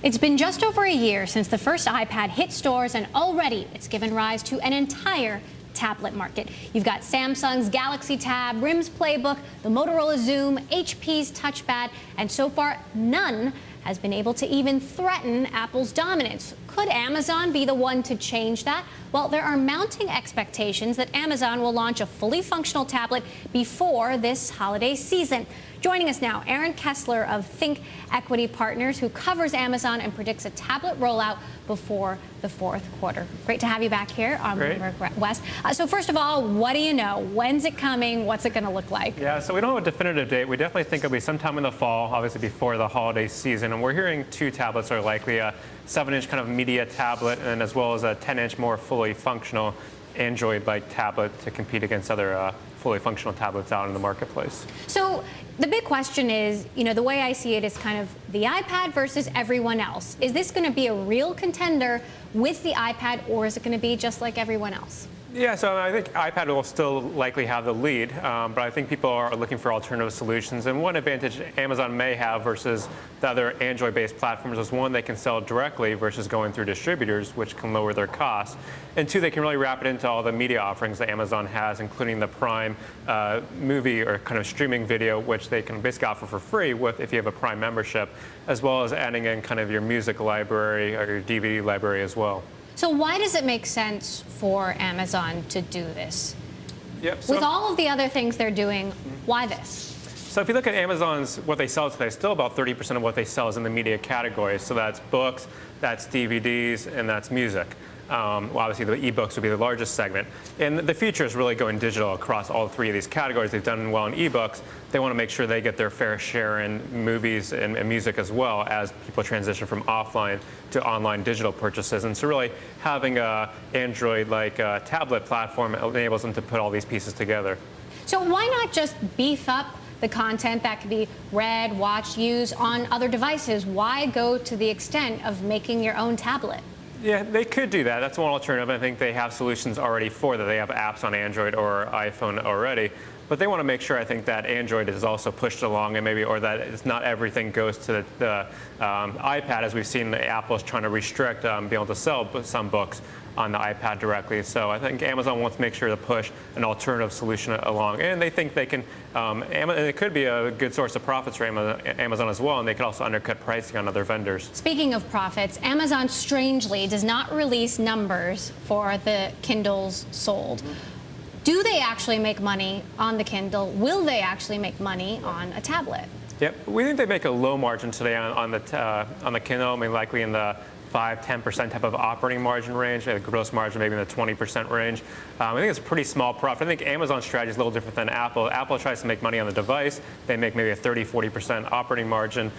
It's been just over a year since the first iPad hit stores, and already it's given rise to an entire tablet market. You've got Samsung's Galaxy Tab, RIM's Playbook, the Motorola Zoom, HP's TouchPad, and so far none has been able to even threaten Apple's dominance. Could Amazon be the one to change that? Well, there are mounting expectations that Amazon will launch a fully functional tablet before this holiday season. Joining us now, Kessler of Think Equity Partners, who covers Amazon and predicts a tablet rollout before the fourth quarter. Great to have you back here on Bloomberg West. So first of all, what do you know? When's it coming? What's it going to look like? Yeah, so we don't have a definitive date. We definitely think it'll be sometime in the fall, obviously before the holiday season. And we're hearing two tablets are likely, a 7-inch kind of media tablet and as well as a 10-inch more fully functional Android-like tablet to compete against other fully functional tablets out in the marketplace. So the big question is, the way I see it is kind of the iPad versus everyone else. Is this going to be a real contender with the iPad, or is it going to be just like everyone else? Yeah, so I think iPad will still likely have the lead, but I think people are looking for alternative solutions. And one advantage Amazon may have versus the other Android-based platforms is, one, they can sell directly versus going through distributors, which can lower their costs. And two, they can really wrap it into all the media offerings that Amazon has, including the Prime movie or kind of streaming video, which they can basically offer for free if you have a Prime membership, as well as adding in kind of your music library or your DVD library as well. So why does it make sense for Amazon to do this? Yep. So with all of the other things they're doing, why this? So if you look at Amazon's, what they sell today, still about 30% of what they sell is in the media category. So that's books, that's DVDs, and that's music. Well, obviously, the ebooks would be the largest segment. And the future is really going digital across all three of these categories. They've done well in ebooks. They want to make sure they get their fair share in movies and music as well, as people transition from offline to online digital purchases. And so really having a Android-like tablet platform enables them to put all these pieces together. So why not just beef up the content that can be read, watched, used on other devices? Why go to the extent of making your own tablet? Yeah, they could do that. That's one alternative. I think they have solutions already for that. They have apps on Android or iPhone already. But they want to make sure, I think, that Android is also pushed along, and or that it's not everything goes to the iPad, as we've seen Apple's trying to restrict being able to sell some books on the iPad directly. So I think Amazon wants to make sure to push an alternative solution along. And they think they can, and it could be a good source of profits for Amazon as well, and they could also undercut pricing on other vendors. Speaking of profits, Amazon strangely does not release numbers for the Kindles sold. Do they actually make money on the Kindle? Will they actually make money on a tablet? Yep, we think they make a low margin today on the Kindle. I mean, likely in the 5–10% type of operating margin range, a gross margin maybe in the 20% range. I think it's a pretty small profit. I think Amazon's strategy is a little different than Apple. Apple tries to make money on the device. They make maybe a 30–40% operating margin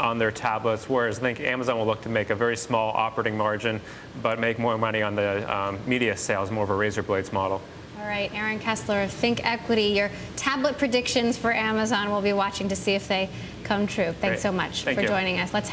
on their tablets, whereas I think Amazon will look to make a very small operating margin, but make more money on the media sales, more of a razor blades model. All right, Kessler of Think Equity, your tablet predictions for Amazon, we'll be watching to see if they come true. Thanks so much for joining us. Let's head